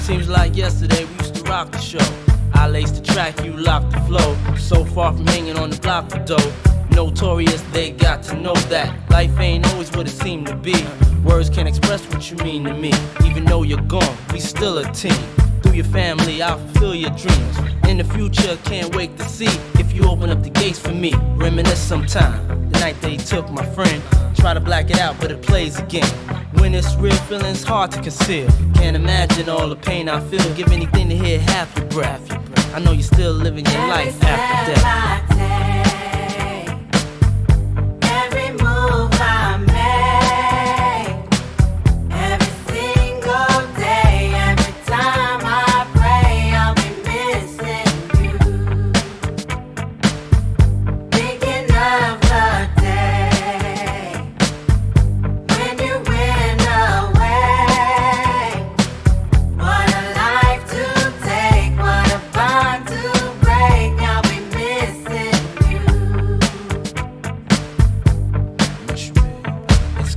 Seems like yesterday we used to rock the show. I laced the track, you locked the flow. So far from hanging on the block for dough. Notorious, they got to know that life ain't always what it seemed to be. Words can't express what you mean to me. Even though you're gone, we still a team. Through your family, I'll fulfill your dreams. In the future, can't wait to see if you open up the gates for me. Reminisce sometime, the night they took my friend. Try to black it out, but it plays again. When it's real, feeling's hard to conceal. Can't imagine all the pain I feel. Give anything to hear half your breath. I know you're still living your life after death.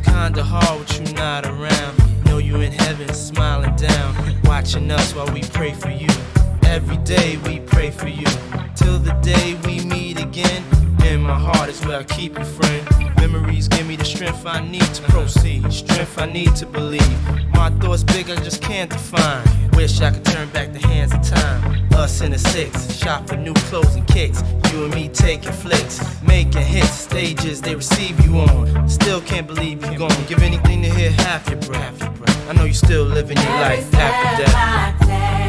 Kinda hard with you not around. Know you in heaven smiling down, watching us while we pray for you. Every day we pray for you, till the day we meet again. In my heart is where I keep you, friend. Memories give me the strength I need to proceed, strength I need to believe. My thoughts big, I just can't define. Wish I could turn back the hands of time. Us in the six, shop for new clothes and kicks. You and me taking flicks, making hits, stages they receive you on. Still can't believe you're gone. Give anything to hear half your breath. I know you still living your life after death.